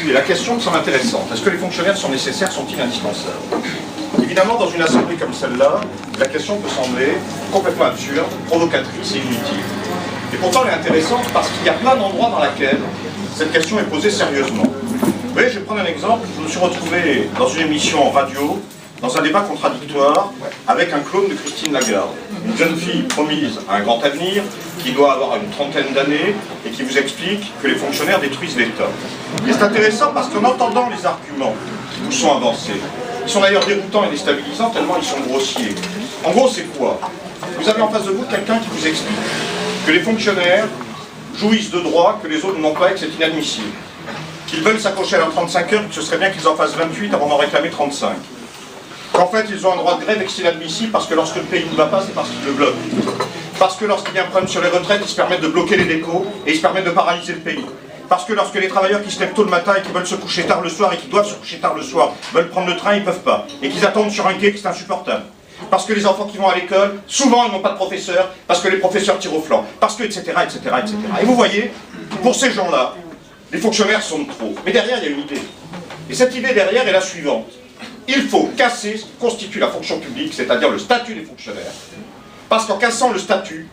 intitulé « La question me semble intéressante. Est-ce que les fonctionnaires sont nécessaires, sont-ils indispensables ?» Évidemment, dans une assemblée comme celle-là, la question peut sembler complètement absurde, provocatrice et inutile. Et pourtant, elle est intéressante parce qu'il y a plein d'endroits dans lesquels cette question est posée sérieusement. Vous voyez, je vais prendre un exemple. Je me suis retrouvé dans une émission en radio, dans un débat contradictoire, avec un clone de Christine Lagarde. Une jeune fille promise à un grand avenir, qui doit avoir une trentaine d'années, et qui vous explique que les fonctionnaires détruisent l'État. Et c'est intéressant parce qu'en entendant les arguments qui vous sont avancés, ils sont d'ailleurs déroutants et déstabilisants tellement ils sont grossiers. En gros, c'est quoi? Vous avez en face de vous quelqu'un qui vous explique que les fonctionnaires jouissent de droits que les autres n'ont pas et que c'est inadmissible. Qu'ils veulent s'accrocher à leurs 35 heures, que ce serait bien qu'ils en fassent 28 avant d'en réclamer 35. Qu'en fait, ils ont un droit de grève et que c'est inadmissible parce que lorsque le pays ne va pas, c'est parce qu'ils le bloquent. Parce que lorsqu'il y a un problème sur les retraites, ils se permettent de bloquer les décos et ils se permettent de paralyser le pays. Parce que lorsque les travailleurs qui se lèvent tôt le matin et qui veulent se coucher tard le soir et qui doivent se coucher tard le soir veulent prendre le train, ils ne peuvent pas. Et qu'ils attendent sur un quai, que c'est insupportable. Parce que les enfants qui vont à l'école, souvent ils n'ont pas de professeur, parce que les professeurs tirent au flanc, parce que etc. etc. etc. Et vous voyez, pour ces gens-là, les fonctionnaires sont de trop. Mais derrière, il y a une idée. Et cette idée derrière est la suivante. Il faut casser ce qui constitue la fonction publique, c'est-à-dire le statut des fonctionnaires. Parce qu'en cassant le statut,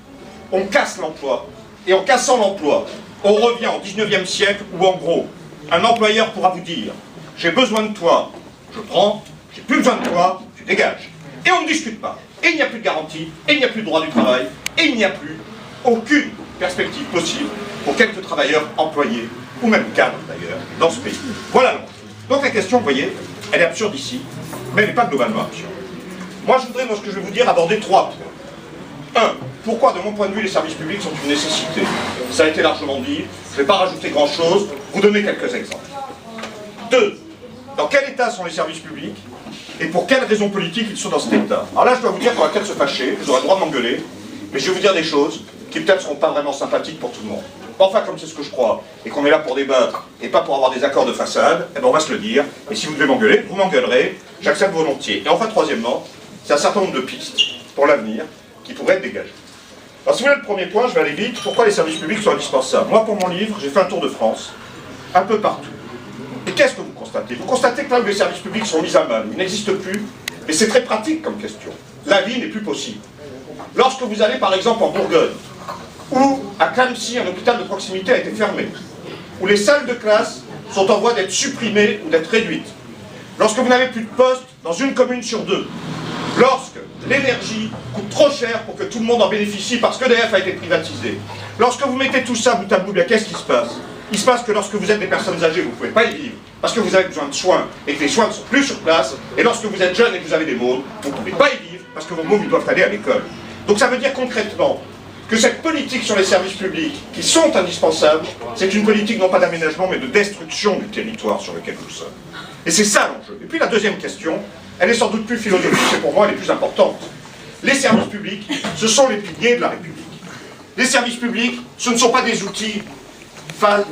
on casse l'emploi. Et en cassant l'emploi, on revient au 19e siècle où, en gros, un employeur pourra vous dire « J'ai besoin de toi, je prends, j'ai plus besoin de toi, tu dégages. » Et on ne discute pas. Et il n'y a plus de garantie, et il n'y a plus de droit du travail, et il n'y a plus aucune perspective possible pour quelques travailleurs employés, ou même cadres d'ailleurs, dans ce pays. Voilà donc. Donc la question, vous voyez, elle est absurde ici, mais elle n'est pas globalement absurde. Moi, je voudrais, dans ce que je vais vous dire, aborder 3 points. 1. Pourquoi, de mon point de vue, les services publics sont une nécessité? Ça a été largement dit, je ne vais pas rajouter grand-chose, vous donner quelques exemples. 2. Dans quel état sont les services publics et pour quelles raisons politiques ils sont dans cet état? Alors là, je dois vous dire qu'on va peut-être se fâcher, vous aurez le droit de m'engueuler, mais je vais vous dire des choses qui peut-être ne seront pas vraiment sympathiques pour tout le monde. Enfin, comme c'est ce que je crois, et qu'on est là pour débattre, et pas pour avoir des accords de façade, eh ben on va se le dire, et si vous devez m'engueuler, vous m'engueulerez, j'accepte volontiers. Et enfin, troisièmement, c'est un certain nombre de pistes pour l'avenir qui pourraient être dégagées. Alors si vous voulez le premier point, je vais aller vite, pourquoi les services publics sont indispensables? Moi, pour mon livre, j'ai fait un tour de France, un peu partout. Et qu'est-ce que vous constatez? Vous constatez que là où les services publics sont mis à mal, ils n'existent plus, et c'est très pratique comme question. La vie n'est plus possible. Lorsque vous allez par exemple en Bourgogne, où à Clamecy, un hôpital de proximité a été fermé, où les salles de classe sont en voie d'être supprimées ou d'être réduites, lorsque vous n'avez plus de poste dans une commune sur 2, lorsque l'énergie coûte trop cher pour que tout le monde en bénéficie parce que EDF a été privatisé, lorsque vous mettez tout ça bout à bout, bien qu'est-ce qui se passe? Il se passe que lorsque vous êtes des personnes âgées, vous ne pouvez pas y vivre, parce que vous avez besoin de soins, et que les soins ne sont plus sur place, et lorsque vous êtes jeune et que vous avez des mômes, vous ne pouvez pas y vivre, parce que vos mômes ils doivent aller à l'école. Donc ça veut dire concrètement que cette politique sur les services publics, qui sont indispensables, c'est une politique non pas d'aménagement, mais de destruction du territoire sur lequel nous sommes. Et c'est ça l'enjeu. Et puis la deuxième question, elle est sans doute plus philosophique, et pour moi elle est plus importante. Les services publics, ce sont les piliers de la République. Les services publics, ce ne sont pas des outils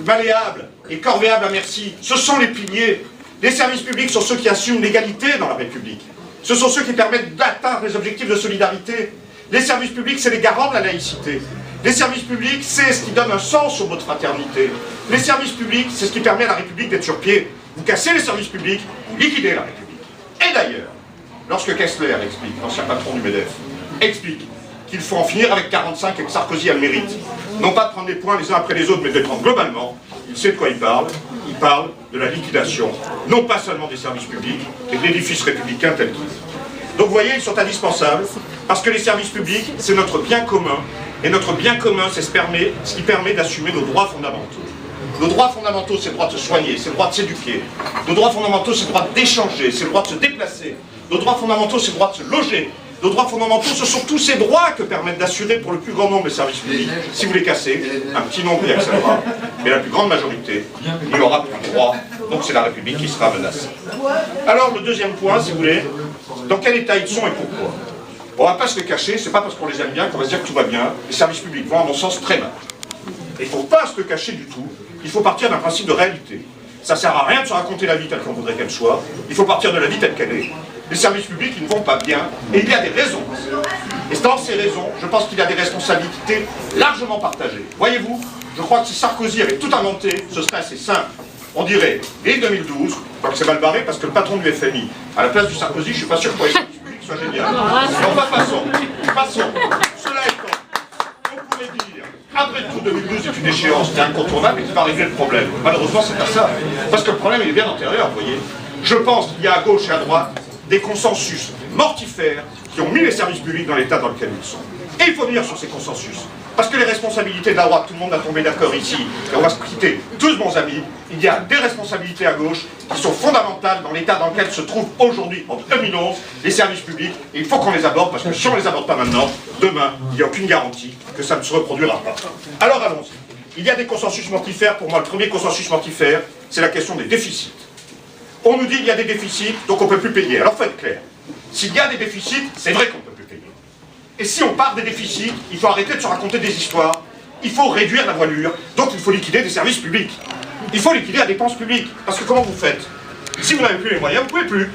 malléables et corvéables à merci, ce sont les piliers. Les services publics sont ceux qui assument l'égalité dans la République. Ce sont ceux qui permettent d'atteindre les objectifs de solidarité. Les services publics, c'est les garants de la laïcité. Les services publics, c'est ce qui donne un sens au mot de fraternité. Les services publics, c'est ce qui permet à la République d'être sur pied. Vous cassez les services publics, vous liquidez la République. Et d'ailleurs, lorsque Kessler explique, l'ancien patron du MEDEF, explique qu'il faut en finir avec 45 et que Sarkozy a le mérite, non pas de prendre les points les uns après les autres, mais de les prendre globalement, il sait de quoi il parle de la liquidation, non pas seulement des services publics, mais de l'édifice républicain tel qu'il est. Donc vous voyez, ils sont indispensables, parce que les services publics, c'est notre bien commun, et notre bien commun, c'est ce qui permet d'assumer nos droits fondamentaux. Nos droits fondamentaux, c'est le droit de se soigner, c'est le droit de s'éduquer. Nos droits fondamentaux, c'est le droit d'échanger, c'est le droit de se déplacer. Nos droits fondamentaux, c'est le droit de se loger. Nos droits fondamentaux, ce sont tous ces droits que permettent d'assurer pour le plus grand nombre les services publics. Si vous les cassez, un petit nombre y accédera, mais la plus grande majorité n'y aura plus de droit. Donc c'est la République qui sera menacée. Alors le deuxième point, si vous voulez, dans quel état ils sont et pourquoi? On ne va pas se les cacher, c'est pas parce qu'on les aime bien qu'on va se dire que tout va bien. Les services publics vont à mon sens très mal. Et il ne faut pas se le cacher du tout, il faut partir d'un principe de réalité. Ça ne sert à rien de se raconter la vie telle qu'on voudrait qu'elle soit, il faut partir de la vie telle qu'elle est. Les services publics, ils ne vont pas bien, et il y a des raisons. Et dans ces raisons, je pense qu'il y a des responsabilités largement partagées. Voyez-vous, je crois que si Sarkozy avait tout inventé, ce serait assez simple. on dirait, dès 2012, donc c'est mal barré parce que le patron du FMI, à la place du Sarkozy, je ne suis pas sûr que pour les services publics soit génial. Enfin, passons. Cela étant, on pourrait dire, après tout, 2012 est une échéance qui est incontournable et qui va régler le problème. Malheureusement, c'est pas ça. Parce que le problème, il est bien antérieur, vous voyez. Je pense qu'il y a à gauche et à droite des consensus mortifères qui ont mis les services publics dans l'état dans lequel ils sont. Et il faut venir sur ces consensus. Parce que les responsabilités de la droite, tout le monde a tombé d'accord ici, et on va se quitter tous bons amis, il y a des responsabilités à gauche qui sont fondamentales dans l'état dans lequel se trouvent aujourd'hui, en 2011, les services publics, et il faut qu'on les aborde, parce que si on ne les aborde pas maintenant, demain, il n'y a aucune garantie que ça ne se reproduira pas. Alors allons-y. Il y a des consensus mortifères, pour moi le premier consensus mortifère, c'est la question des déficits. On nous dit qu'il y a des déficits, donc on ne peut plus payer. Alors faut être clair. S'il y a des déficits, c'est vrai qu'on ne peut plus payer. Et si on part des déficits, il faut arrêter de se raconter des histoires. Il faut réduire la voilure, donc il faut liquider des services publics. Il faut liquider la dépense publique. Parce que comment vous faites? Si vous n'avez plus les moyens, vous ne pouvez plus.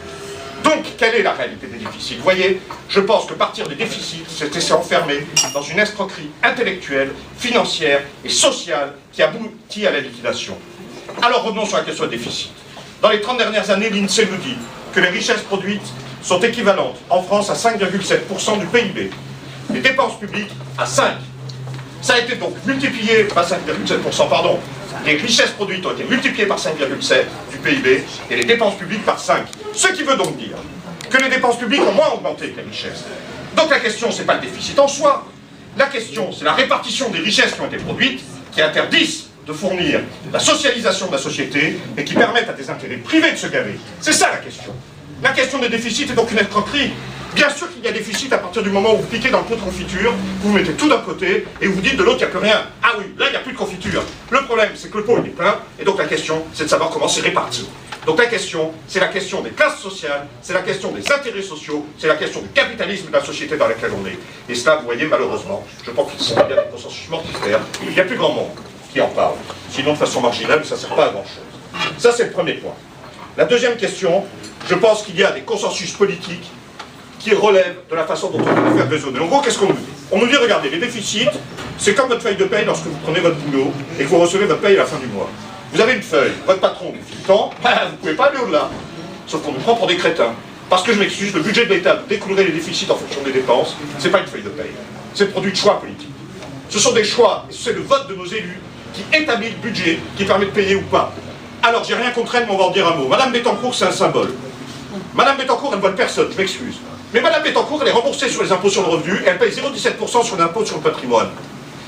Donc, quelle est la réalité des déficits? Vous voyez, je pense que partir des déficits, c'est s'enfermer dans une escroquerie intellectuelle, financière et sociale qui aboutit à la liquidation. Alors revenons sur la question des déficits. Dans les 30 dernières années, l'INSEE nous dit que les richesses produites sont équivalentes en France à 5,7% du PIB. Les dépenses publiques à 5%. Ça a été donc multiplié, pas 5,7%, pardon. Les richesses produites ont été multipliées par 5,7 du PIB et les dépenses publiques par 5. Ce qui veut donc dire que les dépenses publiques ont moins augmenté que les richesses. Donc la question, c'est pas le déficit en soi. La question, c'est la répartition des richesses qui ont été produites, qui interdisent de fournir la socialisation de la société et qui permettent à des intérêts privés de se gaver. C'est ça la question. La question des déficits est donc une escroquerie. Bien sûr qu'il y a déficit à partir du moment où vous piquez dans le pot de confiture, vous mettez tout d'un côté et vous dites de l'autre il n'y a plus rien. Ah oui, là il n'y a plus de confiture. Le problème c'est que le pot il est plein et donc la question c'est de savoir comment c'est réparti. Donc la question c'est la question des classes sociales, c'est la question des intérêts sociaux, c'est la question du capitalisme de la société dans laquelle on est. Et cela vous voyez malheureusement, je pense qu'il serait bien des consensus mortifères, il n'y a plus grand monde qui en parle. Sinon de façon marginale ça ne sert pas à grand chose. Ça c'est le premier point. La deuxième question, je pense qu'il y a des consensus politiques qui relève de la façon dont on peut faire raisonner. En gros, qu'est-ce qu'on nous dit? On nous dit, regardez, les déficits, c'est comme votre feuille de paye lorsque vous prenez votre boulot et que vous recevez votre paye à la fin du mois. Vous avez une feuille, votre patron vous fait le temps, vous ne pouvez pas aller au-delà. Sauf qu'on nous prend pour des crétins. Parce que je m'excuse, le budget de l'État découlerait les déficits en fonction des dépenses, c'est pas une feuille de paye. C'est le produit de choix politiques. Ce sont des choix, et c'est le vote de nos élus qui établit le budget, qui permet de payer ou pas. Alors, j'ai rien contre elle, mais on va en dire un mot. Madame Bettencourt, c'est un symbole. Madame Bettencourt, elle ne vole personne, je m'excuse. Mais Madame Bettencourt, elle est remboursée sur les impôts sur le revenu et elle paye 0,17% sur l'impôt sur le patrimoine.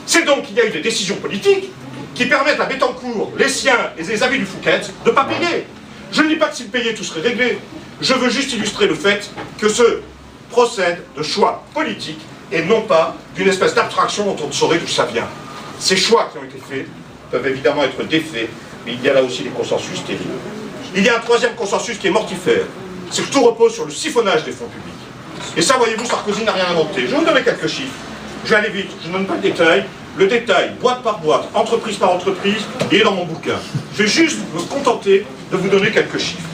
C'est donc qu'il y a eu des décisions politiques qui permettent à Bettencourt, les siens et les amis du Fouquet, de ne pas payer. Je ne dis pas que s'ils payaient, tout serait réglé. Je veux juste illustrer le fait que ce procède de choix politiques et non pas d'une espèce d'abstraction dont on ne saurait d'où ça vient. Ces choix qui ont été faits peuvent évidemment être défaits, mais il y a là aussi des consensus terribles. Il y a un troisième consensus qui est mortifère, c'est que tout repose sur le siphonnage des fonds publics. Et ça, voyez-vous, Sarkozy n'a rien inventé. Je vais vous donner quelques chiffres. Je vais aller vite, je ne donne pas le détail. Le détail, boîte par boîte, entreprise par entreprise, il est dans mon bouquin. Je vais juste me contenter de vous donner quelques chiffres.